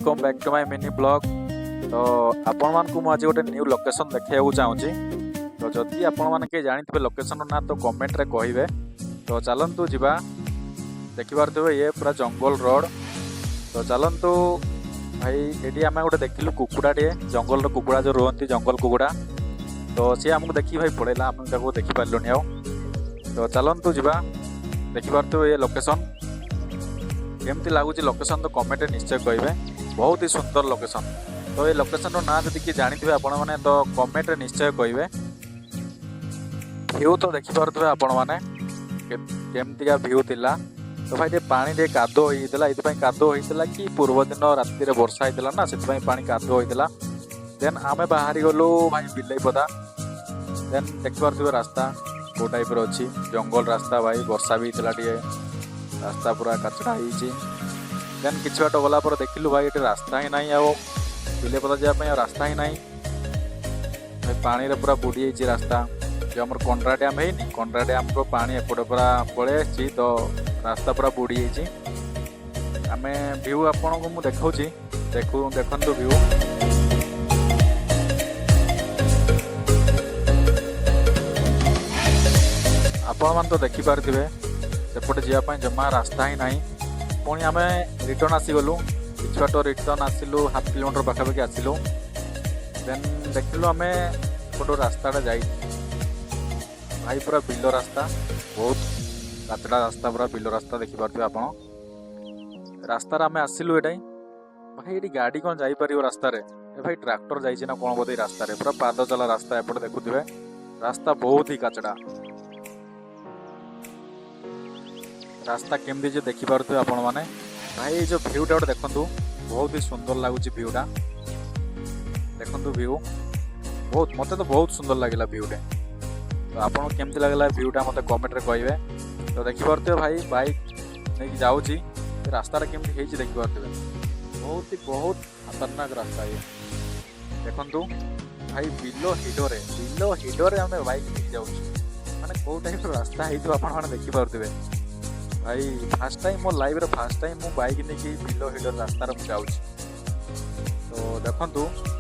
Welcome back to my mini blog. तो आपण मान को आज गोटे न्यू लोकेशन देखा चाहूँगी। तो जदि आपण मैंने जानी लोकेशन ना तो कमेंट रे कहिबे। तो चलतु जीवा देखिपारे ये पूरा जंगल रोड। तो चलतु भाई ये आम गोटे देखिलु कुकुड़ाटे जंगल कुकुड़ा जो रुहति जंगल कुकुड़ा। तो सी आमको देखी भाई पड़ेगा आम देखिपारे आ। तो चलतु जीवा देखिपारे ये लोकेशन केमती लगुच लोकेशन तो कमेंट निश्चय कहे। बहुत ही सुंदर लोकेशन। तो ये लोकेशन ना जब किए जानी आपण मैंने तो कमेंट निश्चय कहे। भ्यू तो देखिपे आपण मैंने केमतिका भ्यू थिला। तो भाई पानी टे कादो होता ये कादो होता कि पूर्व दिन राति वर्षा होता ना से पानी कादो होता। देन आम बाहरी गलु भाई बिलईपदा। देन देखिपे रास्ता कौ टाइप अच्छी जंगल रास्ता भाई वर्षा भी होता टे रास्ता पूरा कचड़ा होती। देन कि बाट गला देखिलु भाई ये रास्ता ही ना बिलईपदा जावाई रास्ता ही ना भाई पानी रे पूरा बुड़ी रास्ता। जो आम कंड्रा डैम है कंड्रा डैम को पानी एपटे पूरा पलि। तो रास्ता पूरा बुड़ी आम भ्यू आपन को मुझे देखा देखु भ्यू। आपण मैंने तो देखिपारे सेपटे जावाई जमा रास्ता ही ना। पुणी आम रिटर्न आसीगलु कि बाट रिटर्न आसिलु हाफ किलोमीटर पाखापाखि आसिलु। देन देखिलु आम गोटे रास्ता जा भाई पूरा बिल रास्ता बहुत काचड़ा रास्ता पूरा बिल रास्ता देखिपारे आप रास्तार आम आसिलु ये भाई ये गाड़ी कौन जापर रास्ता भाई ट्रैक्टर जाना कौन बोधे रास्ता पूरा पाद चला रास्ता एपटे देखुए रास्ता बहुत ही काचड़ा रास्ता केमती जो देखिपारे आपण मैंने भाई जो भ्यूटा गोटे देखु बहुत ही सुंदर लगुच भ्यूटा देखु भ्यू बहुत मत तो बहुत सुंदर लगे भ्यूटे। तो आपको केमती लगला भ्यूटा मत कमेंट रे कहिबे। तो देखिपारे भाई बाइक नहीं जाऊँगी रास्ता केमती है देखिपारे बहुत खतरनाक रास्ता ये देखु भाई बिलो हिडोरे आम बाइक नहीं जाऊँ माने कौ टाइप रास्ता है देखिपारे भाई फास्ट टाइम मो लाइफ रे फास्ट टाइम मु बाइक नहीं बिलो हिडोर रास्ता जाऊँ। तो देखु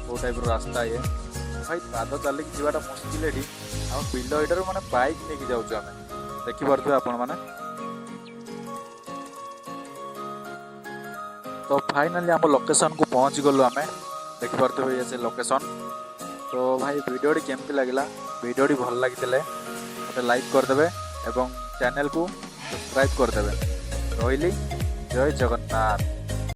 कौ टाइप रास्ता ये भाई पाद चलिक जावाटा मुस्किल है आम बिल हिडर माने बाइक नहीं जाऊँ आम देखिपारे आपण मैंने। तो फाइनाली आम लोकेशन को पहुँच गलु आम देखिपारे ये से लोकेशन। तो भाई वीडियो केमती लगिला वीडियो भल लगी मत लाइक करदे एवं चैनल को सब्सक्राइब करदे। रही जय जगन्नाथ।